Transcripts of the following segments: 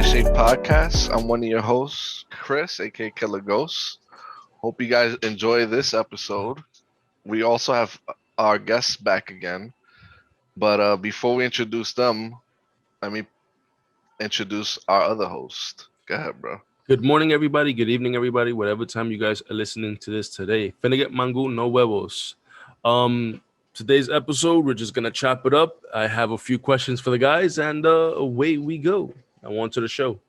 Shape Podcast. I'm one of your hosts, Chris, aka Killer Ghost. Hope you guys enjoy this episode. We also have our guests back again. But before we introduce them, let me introduce our other host. Go ahead, bro. Good morning, everybody. Good evening, everybody. Whatever time you guys are listening to this today. Finna get mango, no huevos. Today's episode, we're just gonna chop it up. I have a few questions for the guys, and away we go. I on to the show.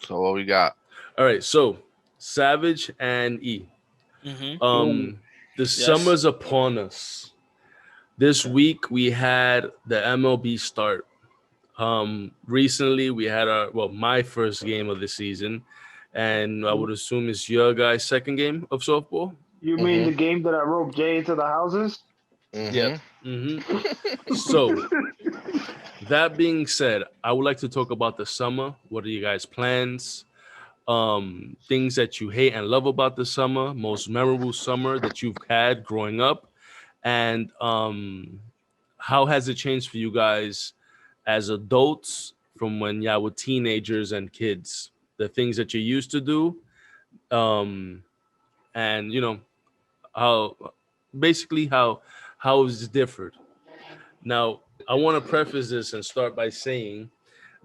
So what we got? All right, so Savage and E. Mm-hmm. Um, the Yes. summer's upon us. This week we had the MLB start. Recently we had my first game of the season, and I would assume it's your guys' second game of softball. You mean the game that I roped Jay into the houses? Yep. So that being said, I would like to talk about the summer. What are you guys' plans? Things that you hate and love about the summer, most memorable summer that you've had growing up, and how has it changed for you guys as adults from when y'all were teenagers and kids? The things that you used to do, and how basically how is it differed. Now, I want to preface this and start by saying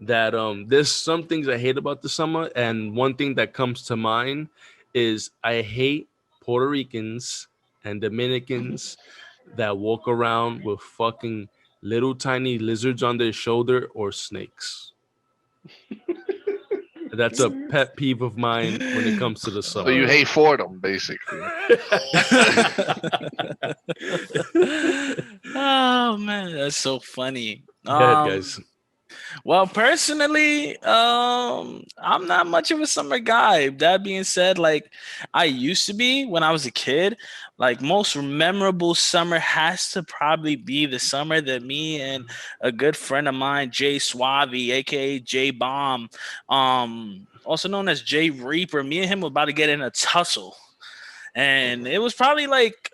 that there's some things I hate about the summer, and one thing that comes to mind is I hate Puerto Ricans and Dominicans that walk around with fucking little tiny lizards on their shoulder or snakes. That's a pet peeve of mine when it comes to the So you summer. hate Fordham, basically. Oh man, that's so funny. Go ahead, guys. Well, personally, I'm not much of a summer guy. That being said, like I used to be when I was a kid. Like most memorable summer has to probably be the summer that me and a good friend of mine, Jay Suave, aka J Bomb, also known as Jay Reaper, me and him were about to get in a tussle. And it was probably like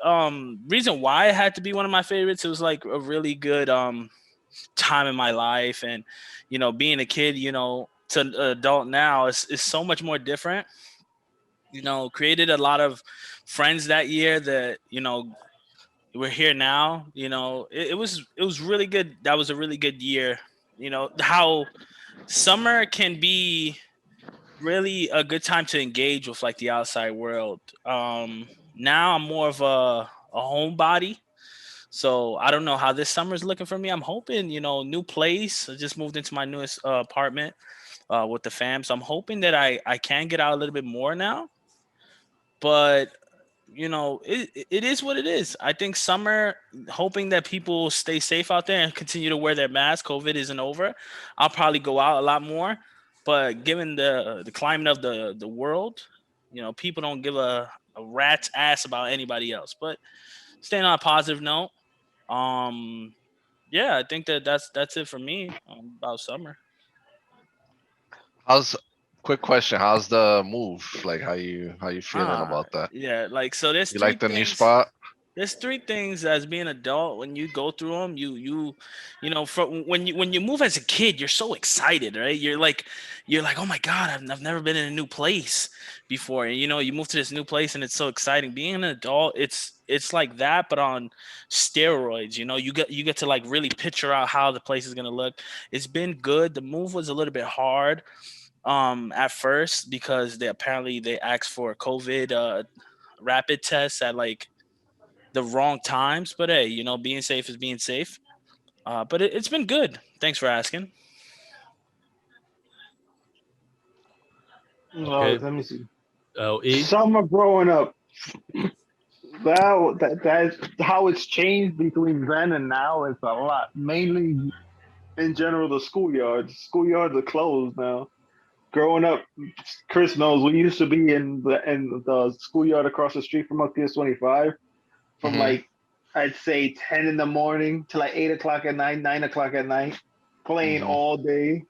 reason why it had to be one of my favorites. It was like a really good time in my life, and being a kid, to an adult now is so much more different. Created a lot of friends that year that we're here now. It was really good. That was a really good year. How summer can be really a good time to engage with like the outside world. Now I'm more of a homebody. So I don't know how this summer is looking for me. I'm hoping, new place. I just moved into my newest apartment with the fam. So I'm hoping that I can get out a little bit more now. But, it is what it is. I think summer, hoping that people stay safe out there and continue to wear their mask. COVID isn't over. I'll probably go out a lot more. But given the climate of the world, people don't give a rat's ass about anybody else. But staying on a positive note, um, yeah, I think that's it for me about summer. How's quick question? How's the move? Like how you feeling about that? Yeah, like so. There's You three like the new things. spot? There's three things as being an adult when you go through them. From when you move as a kid, you're so excited, right? You're like, oh my god, I've never been in a new place before. And you move to this new place and it's so exciting. Being an adult, it's like that, but on steroids. You get to like really picture out how the place is gonna look. It's been good. The move was a little bit hard at first because they asked for COVID rapid tests at like the wrong times. But hey, being safe is being safe. But it's been good. Thanks for asking. No, Okay. let me see. E. Summer growing up, that's how it's changed between then and now. It's a lot. Mainly in general, the schoolyards. Schoolyards are closed now. Growing up, Chris knows we used to be in the schoolyard across the street from us, PS 25, from Hmm. like I'd say 10 in the morning to like 8 o'clock at night, 9 o'clock at night, playing Hmm. all day.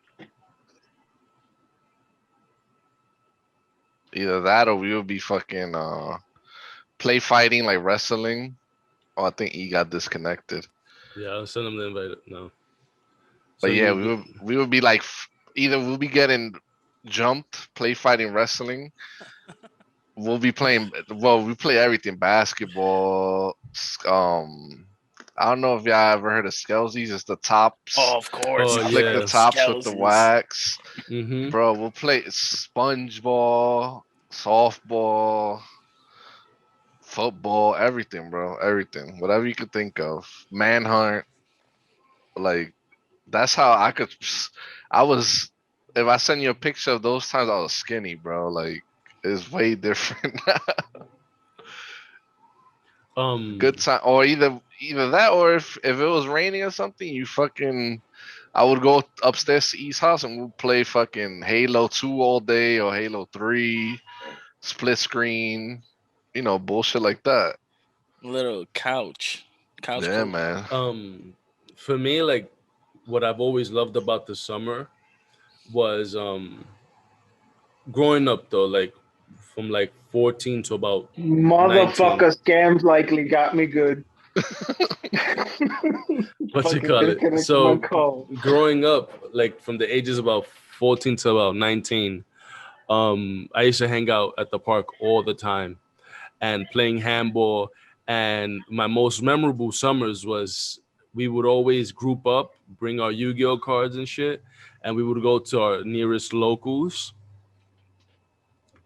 Either that or we would be fucking play fighting like wrestling. Oh, I think he got disconnected. Yeah, I'll send them the invite. No. So But yeah, you we would be like either we'll be getting jumped, play fighting wrestling. We'll be playing. Well, we play everything: basketball. I don't know if y'all ever heard of Skelsies. It's the tops. Oh, of course. Oh You I flick love the yeah. tops with the Skelsies. wax, Mm-hmm. bro. We'll play SpongeBall, softball, football, everything, bro. Everything, whatever you could think of. Manhunt, like that's how I could. I was. If I send you a picture of those times, I was skinny, bro. Like it's way different. Good time, or either that, or if it was raining or something, you fucking. I would go upstairs to East House and we'll play fucking Halo 2 all day or Halo 3, split screen, bullshit like that. Little couch Yeah, cool. man. For me, like what I've always loved about the summer was growing up though, like from like 14 to about 19. Motherfucker scams likely got me good. What you Fucking call it? disconnected my So call. growing up, like from the ages about 14 to about 19, I used to hang out at the park all the time and playing handball. And my most memorable summers was we would always group up, bring our Yu-Gi-Oh cards and shit, and we would go to our nearest locals.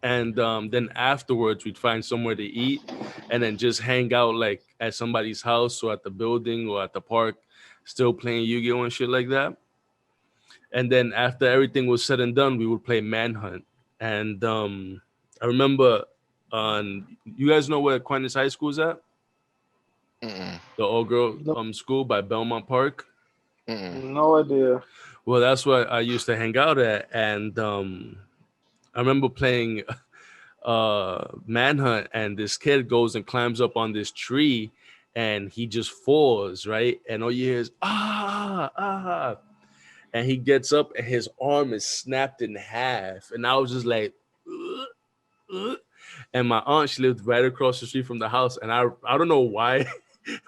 And then afterwards, we'd find somewhere to eat, and then just hang out like at somebody's house or at the building or at the park, still playing Yu-Gi-Oh and shit like that. And then after everything was said and done, we would play Manhunt. And I remember, you guys know where Aquinas High School is at? Mm-mm, The all-girl No, school by Belmont Park. mm-mm. no idea. Well, that's where I used to hang out at, and I remember playing Manhunt, and this kid goes and climbs up on this tree, and he just falls, right, and all you hear is ah, and he gets up, and his arm is snapped in half, and I was just like. "Ugh." And my aunt, she lived right across the street from the house, and I don't know why,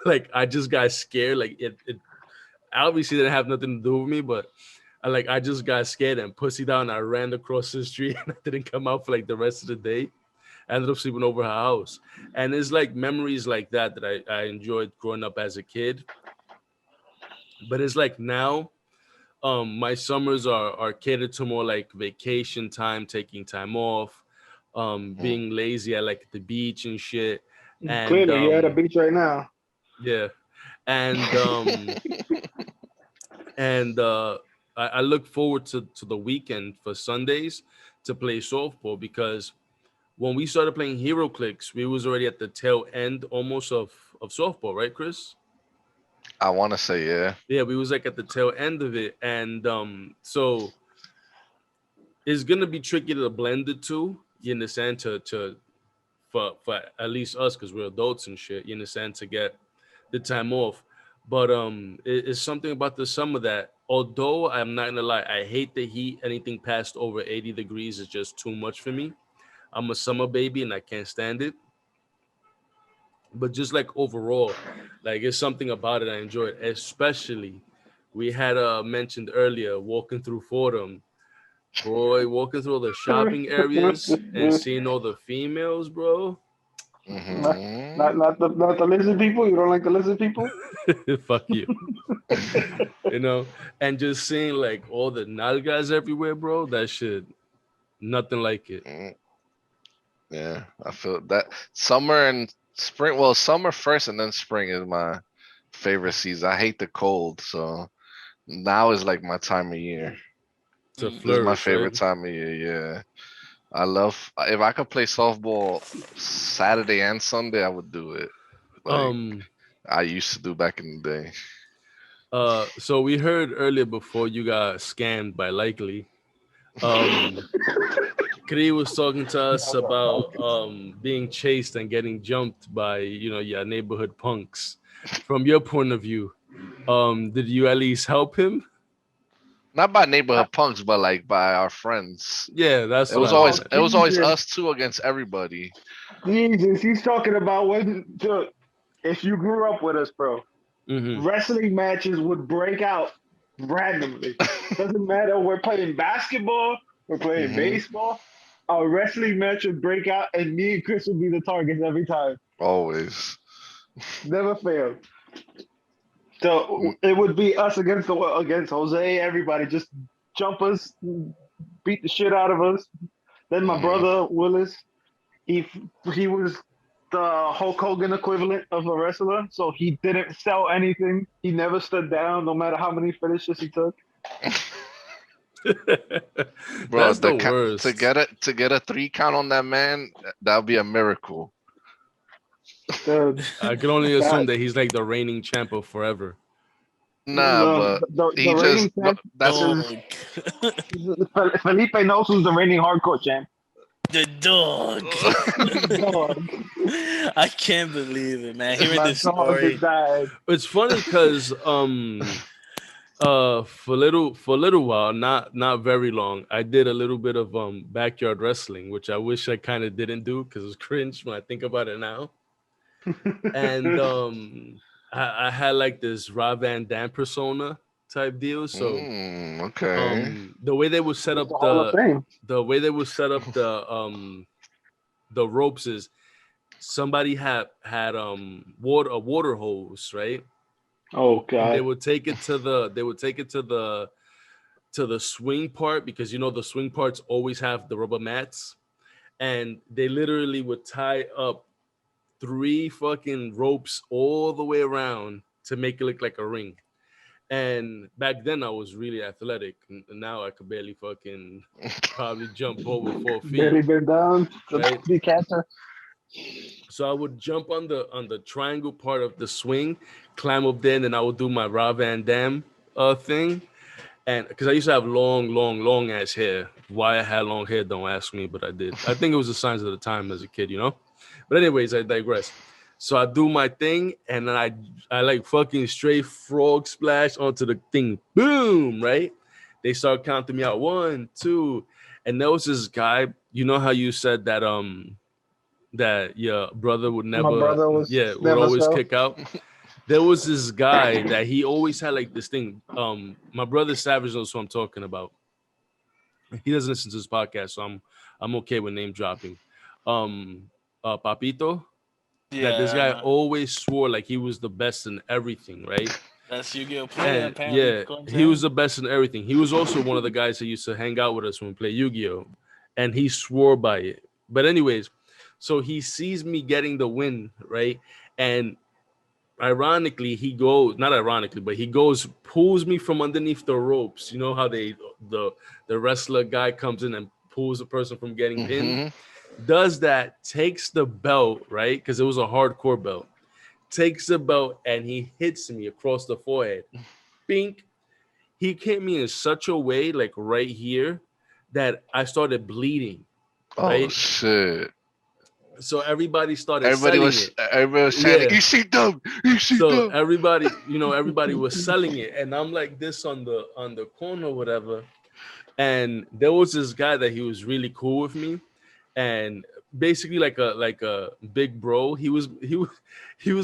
like I just got scared, like it obviously didn't have nothing to do with me, but I just got scared and pussy down. I ran across the street and I didn't come out for like the rest of the day. I ended up sleeping over her house. And it's like memories like that that I enjoyed growing up as a kid. But it's like now, my summers are catered to more like vacation time, taking time off, Mm. being lazy at like the beach and shit. And Clearly, you're at a beach right now. yeah. And and I look forward to the weekend for Sundays to play softball, because when we started playing Hero Clicks, we was already at the tail end almost of softball, right, Chris? I want to say yeah. Yeah, we was like at the tail end of it, and so it's gonna be tricky to blend the two. You understand? To for at least us, because we're adults and shit. You understand? To get the time off. But it's something about the summer that, although I'm not gonna lie, I hate the heat. Anything past over 80 degrees is just too much for me. I'm a summer baby and I can't stand it. But just like overall, like it's something about it I enjoy it. Especially, we had mentioned earlier walking through Fordham, boy, walking through all the shopping areas and seeing all the females, bro. not, Hmm. not the lizard people. You don't like the lizard people? Fuck you. And just seeing like all the nalgas everywhere, bro. That shit, nothing like it. Yeah, I feel that summer and spring. Well, summer first and then spring is my favorite season. I hate the cold, so now is like my time of year. To Mm. This is my flourish, right? favorite time of year. Yeah, I love. If I could play softball Saturday and Sunday, I would do it. Like Um, I used to do back in the day. so we heard earlier before you got scammed by Likely. Um, Kree was talking to us about being chased and getting jumped by your neighborhood punks. From your point of view, did you at least help him? Not by neighborhood punks, but like by our friends. Yeah, that's It what was I always Oh, meant. it was always Jesus. us two against everybody. Jesus. He's talking about when, if you grew up with us, bro, Mm-hmm. wrestling matches would break out randomly. Doesn't matter. We're playing basketball. We're playing baseball. A wrestling match would break out, and me and Chris would be the targets every time. Always. Never failed. So it would be us against Jose. Everybody just jump us, beat the shit out of us. Then my brother Willis, he was the Hulk Hogan equivalent of a wrestler, so he didn't sell anything. He never stood down, no matter how many finishes he took. Bro, That's the worst. to get a 3 count on that man, that would be a miracle. I can only assume that he's like the reigning champ of forever. Nah, but he just that's Felipe knows who's the reigning hardcore champ. The dog. I can't believe it, man. Hearing this story. It's funny because for a little while, not very long, I did a little bit of backyard wrestling, which I wish I kind of didn't do because it's cringe when I think about it now. And I had like this Rob Van Dam persona type deal. So okay. The way they would set up the ropes is somebody had a water hose, right? Oh god. They would take it to the swing part, because the swing parts always have the rubber mats, and they literally would tie up 3 fucking ropes all the way around to make it look like a ring. And back then I was really athletic, and now I could barely fucking probably jump over 4 feet. Barely been down. Right? The catcher. So I would jump on the triangle part of the swing, climb up there, and then I would do my Rob Van Dam thing. And because I used to have long ass hair. Why I had long hair, don't ask me, but I did. I think it was the signs of the time as a kid, But anyways, I digress. So I do my thing, and then I like fucking straight frog splash onto the thing. Boom, right? They start counting me out. 1, 2. And there was this guy, how you said that that your brother would never would always kick out. There was this guy that he always had like this thing. My brother Savage knows who I'm talking about. He doesn't listen to this podcast, so I'm okay with name dropping. Papito. Yeah, that this guy always swore like he was the best in everything, right? That's Yu-Gi-Oh player. Yeah, he was the best in everything. He was also one of the guys that used to hang out with us when we play Yu-Gi-Oh, and he swore by it. But anyways, so he sees me getting the win, right? And ironically, he goes pulls me from underneath the ropes. You know how the wrestler guy comes in and pulls the person from getting pinned? Does that, takes the belt, right? Because it was a hardcore belt. Takes the belt and he hits me across the forehead. Bink. He hit me in such a way, like right here, that I started bleeding. Right? Oh shit. So everybody started everybody was saying, EC-dub. So everybody was selling it, and I'm like this on the corner or whatever. And there was this guy that he was really cool with me, and basically like a big bro. He was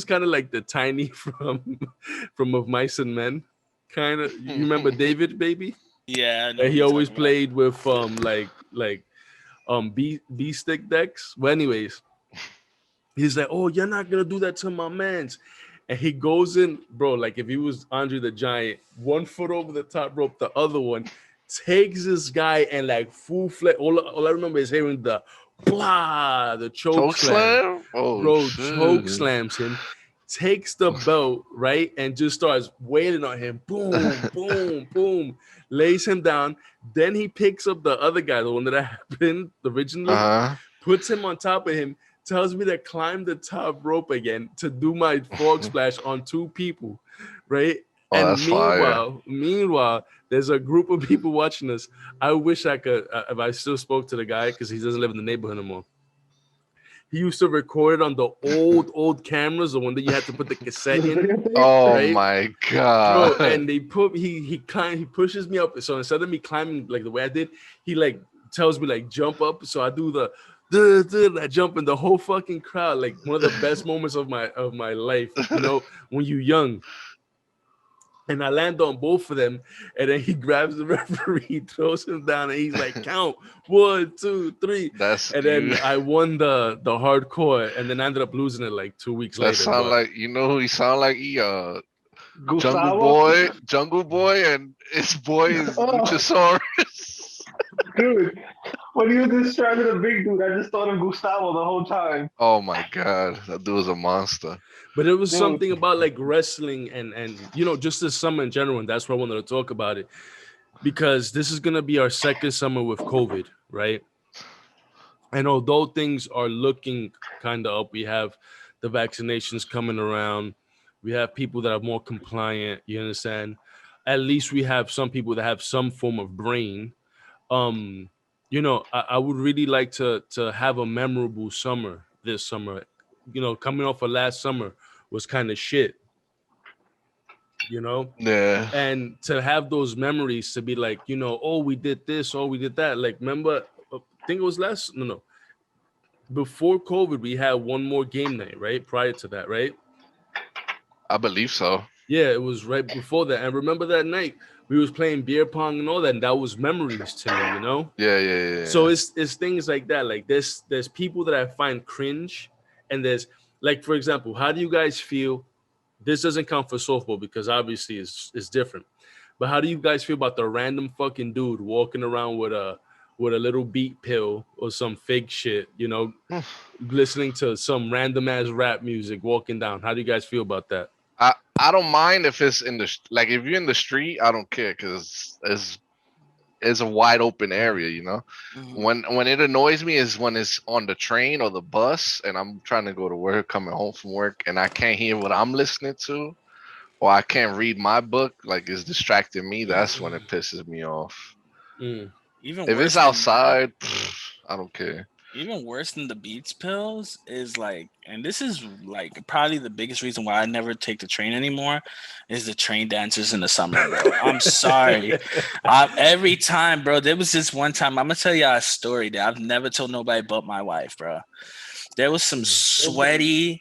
kind of like the Tiny from Of Mice and Men, kind of. You remember David, baby? Yeah, I know. He always played with B stick decks. Well, anyways, he's like, "Oh, you're not gonna do that to my man's," and he goes in, bro. Like if he was Andre the Giant, 1 foot over the top rope, the other one takes this guy and like full flat. All I remember is hearing the blah, the choke slam. Oh, bro, shit. choke slams him, takes the belt, right, and just starts wailing on him. Boom, boom, boom, lays him down. Then he picks up the other guy, the one that happened originally, puts him on top of him, tells me to climb the top rope again to do my frog splash on 2 people, right? Oh, and meanwhile, there's a group of people watching us. I wish I could, if I still spoke to the guy, because he doesn't live in the neighborhood anymore. He used to record it on the old cameras, the one that you had to put the cassette in. Oh right? my god! Bro, and he pushes me up. So instead of me climbing like the way I did, he like tells me like jump up. So I do that jump, and the whole fucking crowd, like one of the best moments of my life. When you're young. And I land on both of them, and then he grabs the referee, throws him down, and he's like, "Count 1, 2, 3." That's And you. then I won the hardcore, and then I ended up losing it like 2 weeks That later. sound But like who he sound like? He Gustavo? Jungle Boy, and his boy is Oh, Luchasaurus. dude. When he was describing the big dude, I just thought of Gustavo the whole time. Oh my god, that dude was a monster. But it was Dude. something about like wrestling and just this summer in general, and that's why I wanted to talk about it, because this is gonna be our second summer with COVID, right? And although things are looking kind of up, we have the vaccinations coming around, we have people that are more compliant. You understand? At least we have some people that have some form of brain. um I would really like to have a memorable summer this summer. Coming off of last summer was kind of shit, Yeah, and to have those memories, to be like, oh, we did this, oh, we did that. Like, remember, I think it was last, no, before COVID, we had one more game night, right? Prior to that, right? I believe so. Yeah, it was right before that. And remember that night we was playing beer pong and all that, and that was memories to me. Yeah. So it's things like that. Like there's people that I find cringe, and there's, like, for example, how do you guys feel? This doesn't count for softball because obviously it's different. But how do you guys feel about the random fucking dude walking around with a little beat pill or some fake shit, listening to some random ass rap music walking down? How do you guys feel about that? I don't mind if it's like if you're in the street, I don't care because it's a wide open area, Mhm. When it annoys me is when it's on the train or the bus and I'm trying to go to work, coming home from work, and I can't hear what I'm listening to, or I can't read my book, like it's distracting me. That's when it pisses me off. Mm. Even If it's worse than that, outside, I don't care. even worse than the Beats pills is like, and this is like probably the biggest reason why I never take the train anymore, is the train dancers in the summer, bro. I'm sorry. Every time, bro, there was this one time, I'm gonna tell y'all a story that I've never told nobody but my wife, bro. There was some sweaty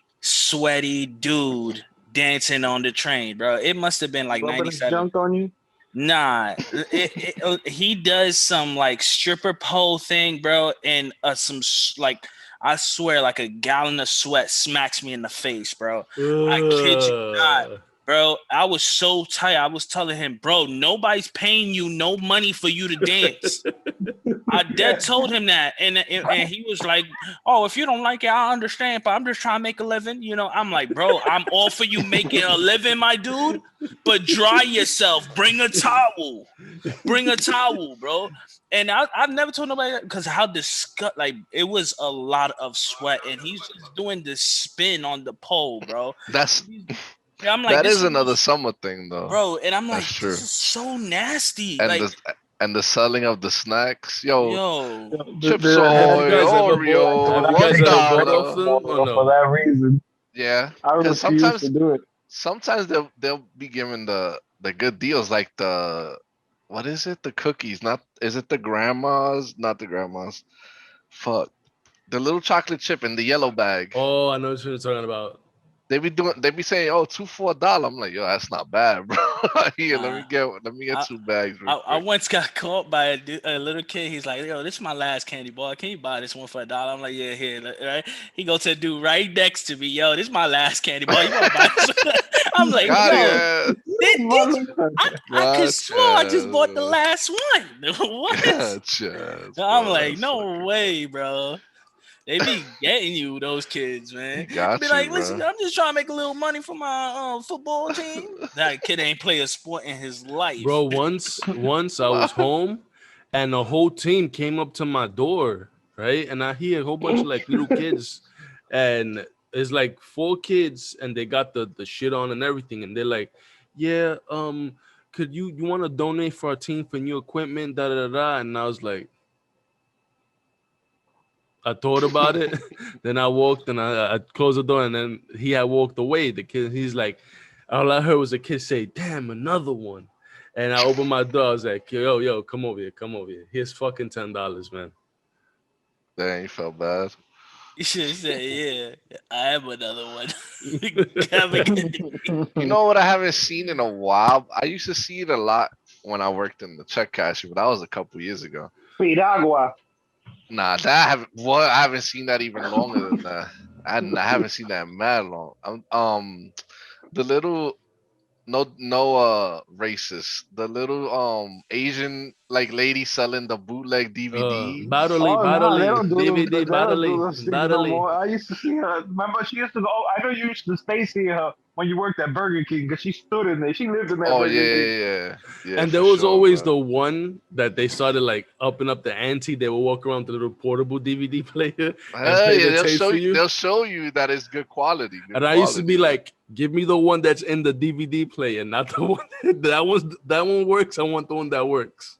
dude dancing on the train, bro. It must have been like Rubbing his 97. junk on you? Nah, he does some like stripper pole thing, bro, and like, I swear, like a gallon of sweat smacks me in the face, bro. I kid you not, bro. I was so tired. I was telling him, bro, nobody's paying you no money for you to dance. I dead told him that, and he was like, "Oh, if you don't like it, I understand, but I'm just trying to make a living." I'm like, "Bro, I'm all for you making a living, my dude, but dry yourself. Bring a towel, bro." And I've never told nobody, because how disgust, like, it was a lot of sweat, and he's just doing this spin on the pole, bro. That's Yeah, I'm like, that this is is, another summer thing though. bro, and I'm like, That's true. this is so nasty, And like, the selling of the snacks, yo, yo. Chips Have you Ahoy, guys ever bought? Have Oreo, you one guys ever bought dollar. off them or For no? that reason, Yeah, I because refuse to do it. sometimes they'll be giving the good deals, like the what is it? The cookies, not is it the grandmas? Not the grandmas. Fuck, the little chocolate chip in the yellow bag. Oh, I know what you're talking about. They be saying, oh, two for $1. I'm like, yo, that's not bad, bro. Here, Nah. let me get I, 2 bags real I quick. once got caught by a little kid. He's like, "Yo, this is my last candy bar. Can you buy this one for $1?" I'm like, "Yeah, here." Right? He goes to the dude right next to me. "Yo, this is my last candy bar. You want to buy this one?" I'm like, Got "Yo, it. did you? I could swear I just bought the Gotcha. last one." What? Gotcha. I'm Bro, like, that's "No fucking way, bro." They be getting you, those kids, man. Be got like, you, "Listen, bro. I'm just trying to make a little money for my football team." That kid ain't play a sport in his life. Bro, once I was What? home and the whole team came up to my door, right? And I hear a whole bunch of like little kids, and it's like 4 kids, and they got the shit on and everything, and they're like, "Yeah, could you want to donate for our team for new equipment, da da da da?" And I was like, I thought about it. Then I walked and I closed the door, and then he had walked away. The kid, he's like, all I heard was a kid say, "Damn, another one." And I opened my door. I was like, yo, come over here. Here's fucking $10, man. Dang, you felt bad. You should say, yeah, I have another one. Have a good day. You know what I haven't seen in a while? I used to see it a lot when I worked in the check cashier, but that was a couple years ago. Piragua. Nah, I haven't seen that even longer than that. I haven't seen that in mad long. The little no racist. The little Asian like lady selling the bootleg DVDs. Battley, Oh no, they Battley, don't do DVD, they don't do Battley, those things no Battley. more. I used to see her. Remember, she used to go. Oh, I know you used to stay see her when you worked at Burger King because she stood in there. She lived in that Oh yeah, Burger King. yeah, yeah, yeah, And for there was sure, always bro. the one that they started like upping up the ante. They would walk around with the little portable DVD player and Hell play yeah, the tapes for you. they'll show you that it's good quality, good And I used to be quality. like, give me the one that's in the DVD player, not the one that one works. I want the one that works.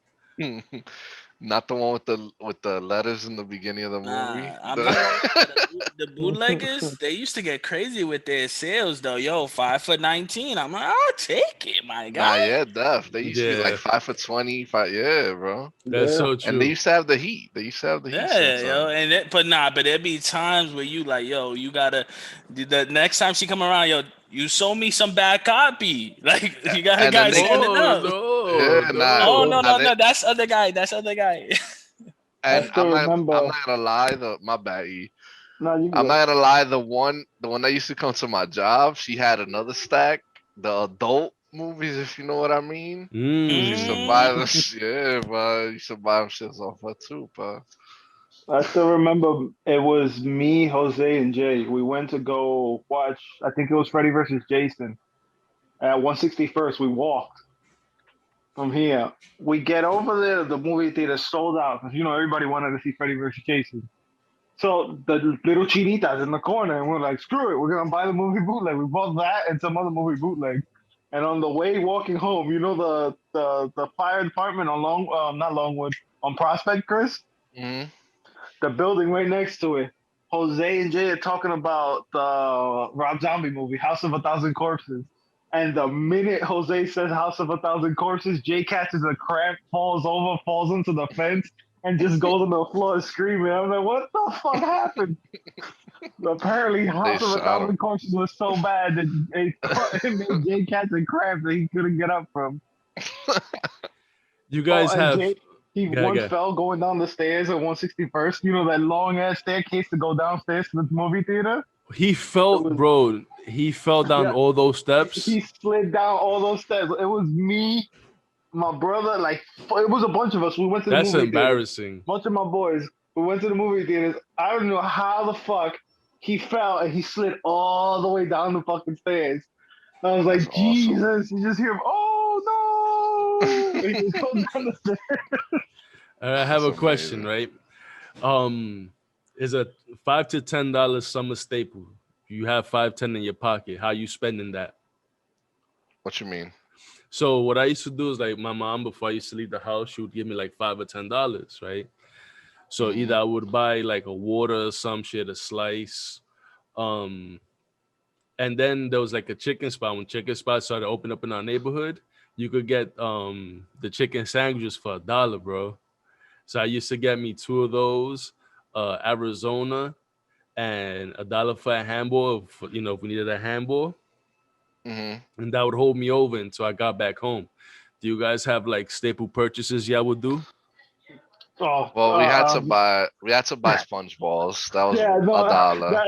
Not the one with the letters in the beginning of the movie. Nah, I'm not gonna lie. The bootleggers, they used to get crazy with their sales though. Yo, 5 for 19. I'm like, I'll take it, my Nah, guy. yeah, def. They used to be like Yeah, 5 for 20, five. Yeah, bro. that's Yeah. so And they true. used to have the heat. They used to have the heat Yeah, yo, sometimes. and but nah, but there be times where you like, yo, you gotta the next time she come around, yo, you sold me some bad copy. Like you got a And then guy they, standing No, up. no, yeah, nah, Oh no. no, nah, no, they, no, that's other guy. That's other guy. I and still I'm remember. not gonna lie. My bad. No, you I'm good. not gonna lie. The one that used to come to my job, she had another stack, the adult movies, if you know what I mean. She used to Mm. buy them. Mm. Yeah, but used to buy them shits off her too, but I still remember it was me, Jose, and Jay. We went to go watch. I think it was Freddy versus Jason at 161st. We walked from here. We get over there. The movie theater sold out because everybody wanted to see Freddy versus Jason. So the little chinitas in the corner, and we're like, screw it, we're gonna buy the movie bootleg. We bought that and some other movie bootleg. And on the way walking home, the fire department on not Longwood, on Prospect, Chris, mhm. the building right next to it. Jose and Jay are talking about the Rob Zombie movie, House of a Thousand Corpses. And the minute Jose says House of a Thousand Corpses, Jay catches a cramp, falls over, falls into the fence, and just goes on the floor screaming. I'm like, what the fuck happened? Apparently, They House of a shot him. Thousand Corpses was so bad that it made Jay catch a cramp that he couldn't get up from. You Oh, guys and have Jay, he once gaga. fell going down the stairs at 161st. You know that long ass staircase to go downstairs to the movie theater? He It felt, was bro. He fell down yeah. all those steps. He slid down all those steps. It was me, my brother, like it was a bunch of us. We went to the That's movie theater. embarrassing. Bunch of my boys. We went to the movie theaters. I don't know how the fuck he fell and he slid all the way down the fucking stairs. I was That's like, awesome. Jesus! You just hear him, oh no! And he just goes down the stairs. I have That's a question, amazing. right? Is a $5 to $10 summer staple. You have 5, 10 in your pocket. How you spending that? What you mean? So what I used to do is like my mom, before I used to leave the house, she would give me like $5 or $10, right? So Hmm. either I would buy like a water or some shit, a slice. Um, and then there was like a chicken spot. When chicken spots started opening up in our neighborhood, you could get the chicken sandwiches for $1, bro. So I used to get me two of those, Arizona, and $1 for a handball. If we needed a handball, Hmm. and that would hold me over until I got back home. Do you guys have like staple purchases y'all would do? Oh, Well, we had to buy sponge balls. That was yeah, a no, dollar,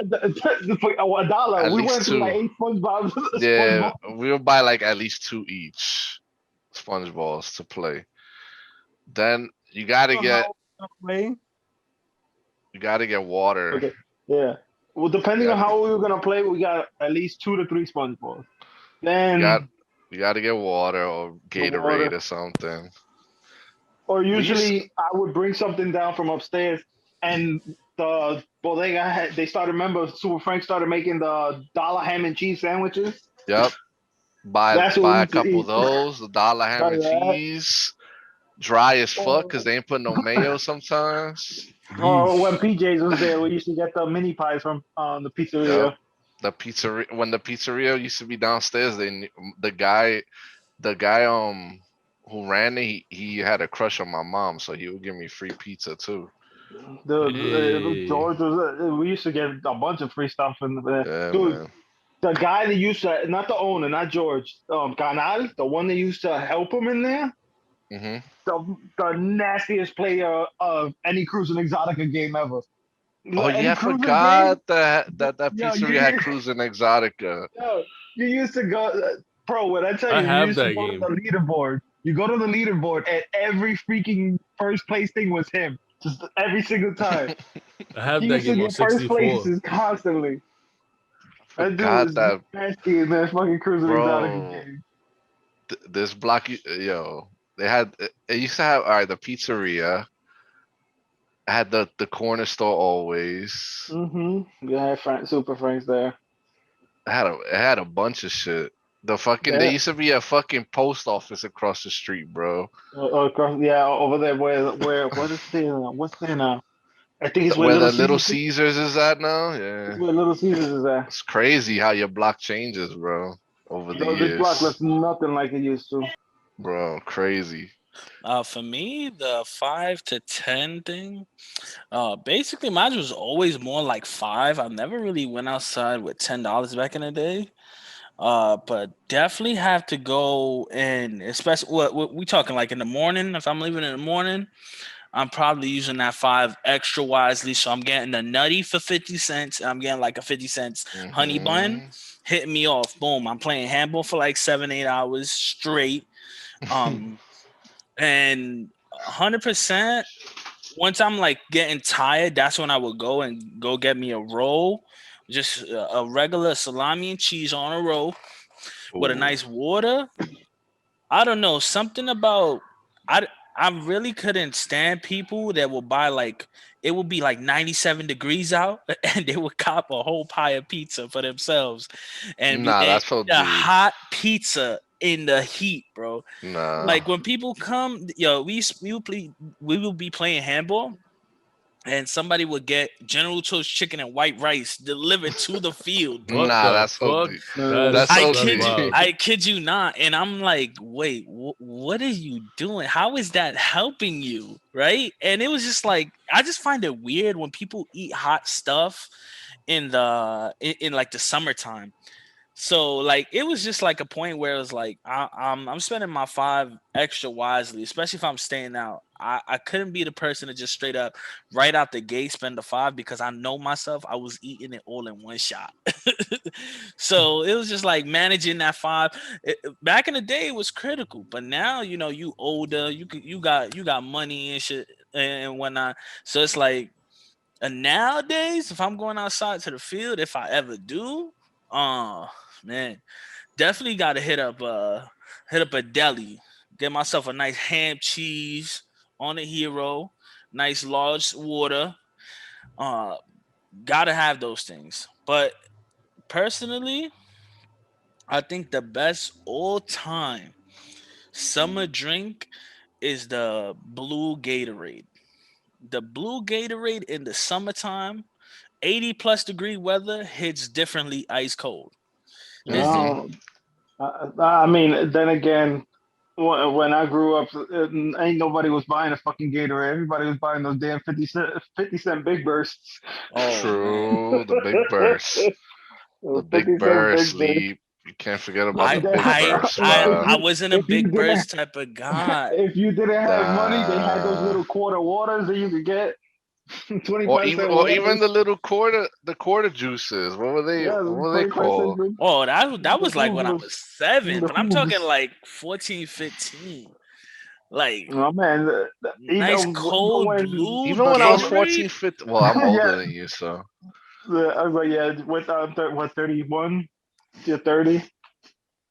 for $1. at We least went through like two. 8 SpongeBob Yeah, SpongeBob. we would buy like at least two each sponge balls to play. Then How play? you gotta get water. Okay, yeah. Well, You depending on gotta how we were gonna play, we got at least 2 to 3 SpongeBobs. you got Then you gotta get water or the Gatorade water, or something. or We used usually I would bring something down from upstairs, and the bodega had they started. Remember, Super Frank started making the dollar ham and cheese sandwiches. Yep. That's what we Buy a used to couple of eat. those, the dollar ham and Right? cheese. Dry as fuck because Or, they ain't put no mayo sometimes. or when Yeesh. PJ's was there, we used to get the mini pies from the Yep. pizzeria. The pizzeria when the pizzeria used to be downstairs, the guy who ran it, he had a crush on my mom, so he would give me free pizza too. Hey. George was. We used to get a bunch of free stuff in there, Yeah, dude. man. The guy that used to, not the owner, not George, Canal, the one that used to help him in there, Hmm. the nastiest player of any Cruising Exotica game ever. Oh yeah, Any I cruising game, forgot that yo, you, pizzeria had Cruising Exotica. yo, you used to go, bro. When I tell I you, you have used to that go to game. the leaderboard. You go to the leaderboard, and every freaking first place thing was him. Just every single time. I He have that used to game on get first 64. places constantly. That dude Forgot is that, nasty in that fucking Cruising Exotica bro. game. This block, yo, they had it used to have all right the pizzeria. I had the corner store always. Mm-hmm. Yeah, Super Frank's there. It had a bunch of shit. There Yeah. used to be a fucking post office across the street, bro. Yeah, over there what is there now? What's there now? I think it's where Where Little the Little Caesars. Caesars is at now. It's Yeah, where Little Caesars is at. it's crazy how your block changes, bro, over the This block years, looks nothing like it used to. bro. Crazy. For me, the 5 to 10 thing, basically mine was always more like five. I never really went outside with $10 back in the day. But definitely have to go in, especially what we talking like in the morning. If I'm leaving in the morning, I'm probably using that five extra wisely. So I'm getting a nutty for 50 cents. And I'm getting like a 50 cents honey bun, Hmm. hitting me off. Boom. I'm playing handball for like 7, 8 hours straight. Um, and 100%. Once I'm like getting tired, that's when I would go and go get me a roll, just a regular salami and cheese on a roll with a Ooh. nice water. I don't know, something about I I really couldn't stand people that will buy like it would be like 97 degrees out and they would cop a whole pie of pizza for themselves Nah, and that's eat a OG. hot pizza in the heat, bro. Nah. Like when people come, yo, we will be playing handball and somebody would get General Tso's chicken and white rice delivered to the field, bro. What Nah, the that's fuck? OG. That's That's that's wild. I kid you not. And I'm like, wait, what are you doing? How is that helping you? Right. And it was just like, I just find it weird when people eat hot stuff in like the summertime. So like it was just like a point where it was like I'm spending my five extra wisely, especially if I'm staying out. I couldn't be the person to just straight up right out the gate spend the five because I know myself. I was eating it all in one shot. So it was just like managing that five. Back in the day, it was critical, but now you older, you got money and shit and whatnot. So it's like nowadays, if I'm going outside to the field, if I ever do, uh man, definitely gotta hit up a deli, get myself a nice ham cheese on a hero, nice large water. Uh gotta have those things. But personally, I think the best all time summer drink is the blue Gatorade. The blue Gatorade in the summertime 80 plus degree weather hits differently ice cold. It's Hmm. No, I mean, then again, when I grew up, ain't nobody was buying a fucking Gatorade. Everybody was buying those damn 50 cent Big Bursts. oh man. True. The big burst. The Those big 50 cent burst. Big Bursts. Sleep. You can't forget about I the big I burst, I man. I wasn't a If you big didn't burst type of guy. if you didn't have money, they had those Nah. little quarter waters that you could get, twenty Or five even cent or even waters. the little quarter juices. What were they? Yeah, What the were they 25 cent. called? Oh, that was like when I was seven, The but I'm talking hooves. like 14, 15. Like Oh man, nice cold blue Even when I was from 14, Gatorade. 15. Well, I'm older yeah, than you, so. I was like, yeah, with what 31 to 30.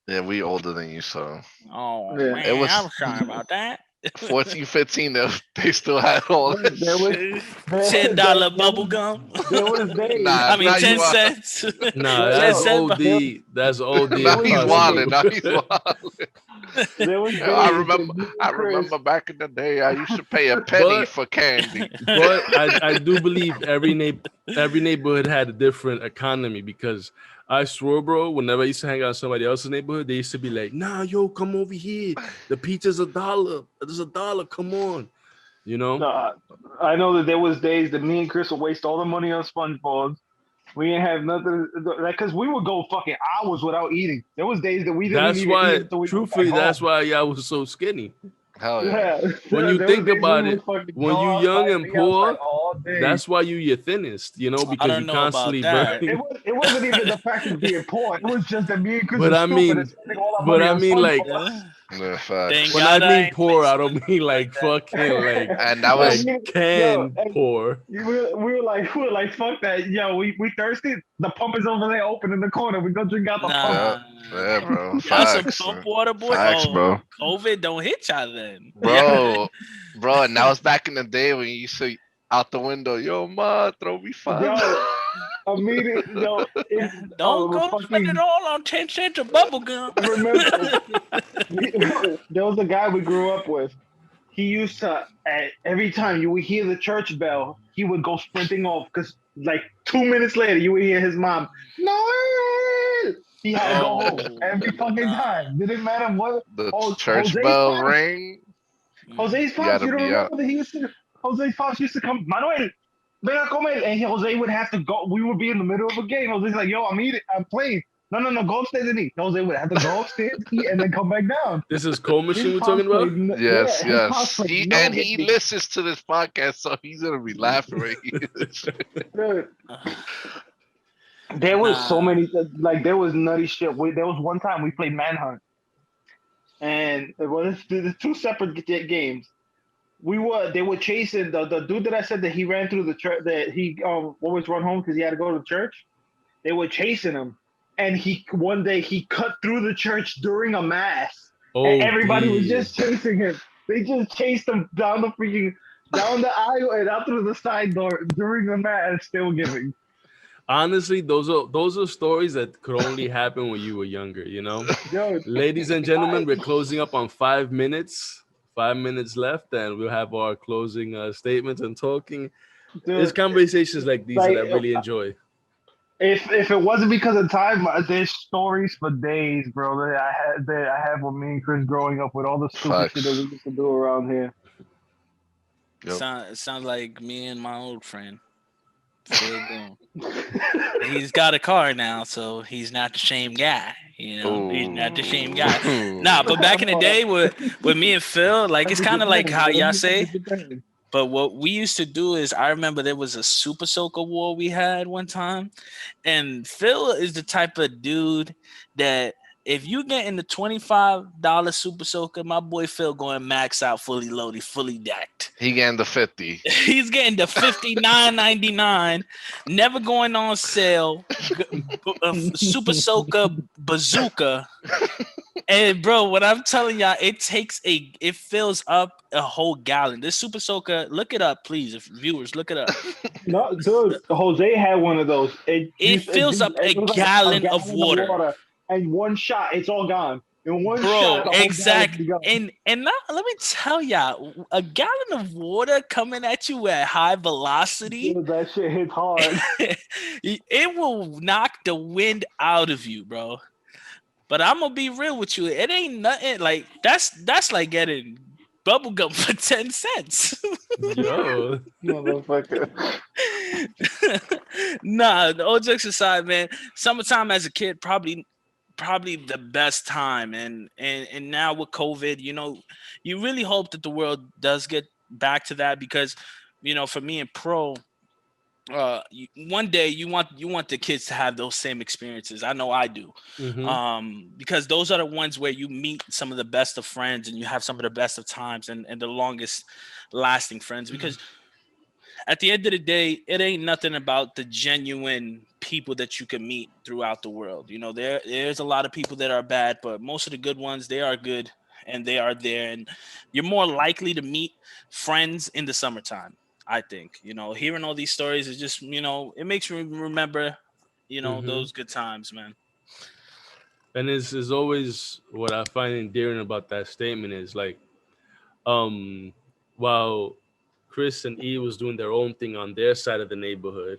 Yeah, we older than you, so. Oh Yeah, It man, was I'm sorry about that. 14, 15. They still had all that there was shit. ten there, dollar there bubble was gum. there was days. Nah, I now mean you ten are. cents. Nah, There, 10 that's yo, cent. there, OD. That's OD there Now was he's days. wilding. impossible. Now he's wilding. There was Yeah, I days that remember. me I and Chris. remember back in the day, I used to pay a penny but for candy. I do believe every neighborhood had a different economy because I swear, bro, whenever I used to hang out in somebody else's neighborhood, they used to be like, nah, yo, come over here. The pizza's $1. There's $1. Come on. You know, No, I know that there was days that me and Chris would waste all the money on SpongeBob. We didn't have nothing like because we would go fucking hours without eating. There was days that we didn't that's even eat why. until we got Truthfully, back that's home. why I was so skinny. Hell yeah. Yeah, When you there was think days we about would it, fucking when go you young outside, and be outside poor, all day. that's why you're thinnest. You know, I because don't you know about constantly that. burn. It wasn't even the fact of being poor. It was just that me and Chris But were I stupid and mean, spending all our but money I on mean, like, SpongeBob. Yeah, Thank facts. when I God I mean ain't poor, I waste don't money mean like like that. fucking like And that Yo, was like yo, canned poor. we were like, fuck that. Yo, we thirsty. The pump is over there open in the corner. We go drink out the pump. yeah, Nah, yeah, bro. y'all some Facts. pump water boy. Facts, Oh, bro. COVID don't hit y'all then. Bro, bro, and that was back in the day when you used to out the window, yo, ma, throw me five. Yo, immediately, yo, Don't go spend it fucking. all on 10 cents of bubble gum. I remember there was a guy we grew up with. He used to every time you would hear the church bell, he would go sprinting off because like 2 minutes later you would hear his mom, Noel. He had to go home every fucking nah. time. Didn't matter what. The church Jose's bell pops, ring. Jose's You pops, gotta you don't be out. remember that he used to. Jose's pops used to come, Manuel, ven a comer, and Jose would have to go. We would be in the middle of a game. Jose's like, yo, I'm eating, I'm playing. No, go upstairs and eat. Jose would have to go upstairs, eat, and then come back down. This is cold machine His we're pops talking about. played, Yes, his pops yes. played And no he games. listens to this podcast, so he's gonna be laughing when he Dude, there was so Nah. many, like there was nutty shit. There was one time we played Manhunt, and it was the two separate games. They were chasing the dude that I said that he ran through the church, that he always run home because he had to go to church. They were chasing him, and one day he cut through the church during a mass, and everybody was just chasing him. They just chased him down the aisle and out through the side door during the mass. Still giving. Honestly, those are stories that could only happen when you were younger. You know, Yo, ladies and gentlemen, we're closing up on 5 minutes. 5 minutes left, and we'll have our closing statements and talking. There's conversations like these that I really enjoy. If it wasn't because of time, there's stories for days, bro. That I have with me and Chris growing up with all the stupid shit that we used to do around here. Yep. It sounds like me and my old friend. Phil Goon. He's got a car now, so he's not the same guy. You know, he's not the same guy. Nah, but back in the day with me and Phil, like it's kind of like how y'all say. But what we used to do is, I remember there was a Super Soaker war we had one time, and Phil is the type of dude that if you get in the $25 Super Soaker, my boy Phil going max out, fully loaded, fully decked. He getting the 50. He's getting the $59.99, never going on sale. Super Soaker bazooka. And bro, what I'm telling y'all, it fills up a whole gallon. This Super Soaker, look it up, please. If viewers, look it up. No, dude, Jose had one of those. It fills up a gallon of water. And one shot, it's all gone. In one Bro, shot, exactly. And now let me tell y'all, a gallon of water coming at you at high velocity, dude, that shit hits hard. it will knock the wind out of you, bro. But I'm gonna be real with you. It ain't nothing like that's like getting bubble gum for 10 cents. Yo, Motherfucker. Nah, all jokes aside, man. Summertime as a kid, probably the best time. And now with COVID, you know, you really hope that the world does get back to that because, you know, for me and Pro, one day you want the kids to have those same experiences. I know I do. Because those are the ones where you meet some of the best of friends and you have some of the best of times and the longest lasting friends, because at the end of the day, it ain't nothing about the genuine people that you can meet throughout the world. You know, there's a lot of people that are bad, but most of the good ones, they are good and they are there, and you're more likely to meet friends in the summertime. I think, you know, hearing all these stories is just, you know, it makes me remember, you know, those good times, man. and is always what I find endearing about that statement is like, while Chris and E was doing their own thing on their side of the neighborhood,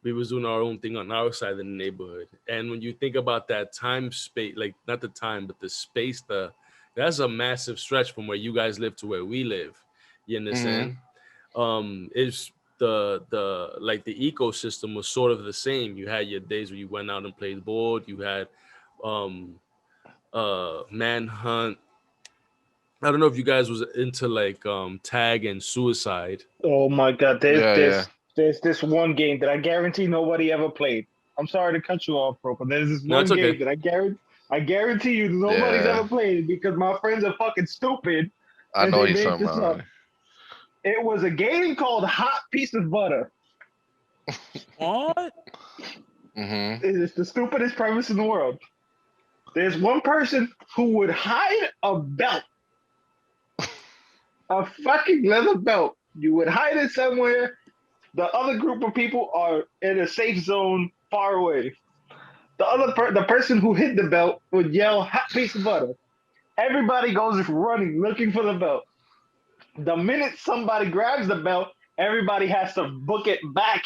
we was doing our own thing on our side of the neighborhood. And when you think about that time space, like not the time, but the space, that's a massive stretch from where you guys live to where we live. You understand? is the like the ecosystem was sort of the same. You had your days where you went out and played board. You had manhunt. I don't know if you guys was into like tag and suicide. Oh my God, Yeah, yeah. there's this one game that I guarantee nobody ever played. I'm sorry to cut you off, bro, but there's this No, one it's okay. game that I guarantee you nobody's Yeah. ever played because my friends are fucking stupid I and know they he's made talking this about. up. It was a game called Hot Piece of Butter. What? Mm-hmm. It's the stupidest premise in the world. There's one person who would hide a belt, a fucking leather belt. You would hide it somewhere. The other group of people are in a safe zone far away. The person who hid the belt would yell "hot piece of butter." Everybody goes running looking for the belt. The minute somebody grabs the belt, everybody has to book it back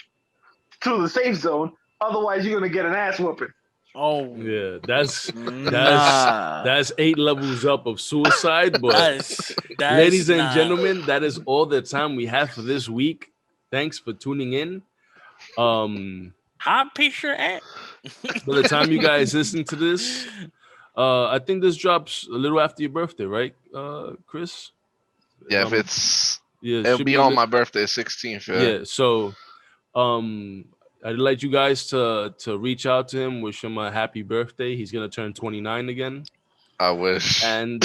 to the safe zone. Otherwise, you're gonna get an ass whooping. Oh, Yeah, that's nah. that's 8 levels up of suicide. But That's ladies and not. gentlemen, that is all the time we have for this week. Thanks for tuning in. Hot picture. By the time you guys listen to this, I think this drops a little after your birthday, right, Chris? Yeah, if it's Yeah, it it'll should be be a on li- my birthday, 16th. Yeah. yeah. So, I'd like you guys to reach out to him, wish him a happy birthday. He's gonna turn 29 again, I wish. and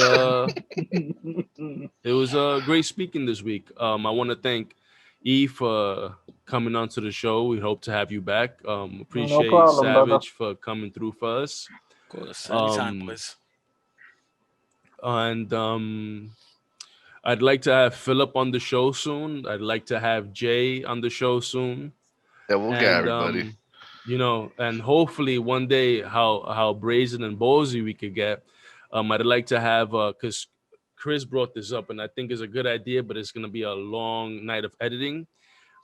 it was great speaking this week. I want to thank E for coming onto the show. We hope to have you back. Appreciate problem, brother. Savage for coming through for us. Of course, anytime, Um, boys. And I'd like to have Philip on the show soon. I'd like to have Jay on the show soon. Yeah, we'll get And everybody. and hopefully one day how brazen and ballsy we could get. I'd like to have because Chris brought this up and I think it's a good idea, but it's gonna be a long night of editing.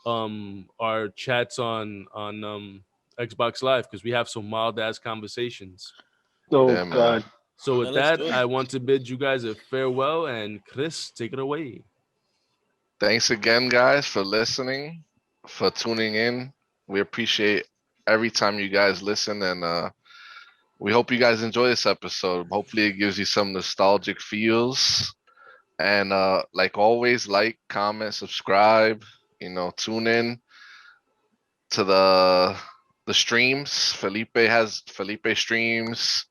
Our chats on Xbox Live because we have some wild ass conversations. Oh Yeah, man. God. So with Yeah, let's that, do it. I want to bid you guys a farewell, and Chris, take it away. Thanks again, guys, for listening, for tuning in. We appreciate every time you guys listen, and we hope you guys enjoy this episode. Hopefully, it gives you some nostalgic feels. And like always, like, comment, subscribe. Tune in to the streams. Felipe streams.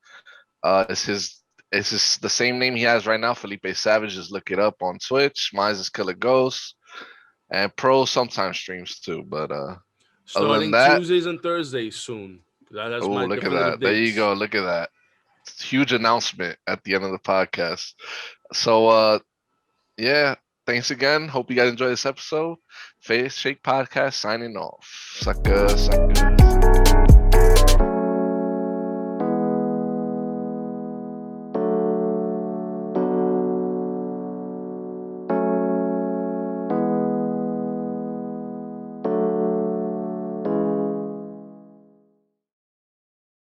It's the same name he has right now, Felipe Savage. Just look it up on Twitch. Mine's is Killer Ghost. And Pro sometimes streams too. But other than Starting that, Tuesdays and Thursdays soon. That's my look at definitive that. There you dates. go. Look at that. Huge announcement at the end of the podcast. So yeah, thanks again. Hope you guys enjoy this episode. Face Shake Podcast signing off. Sucker.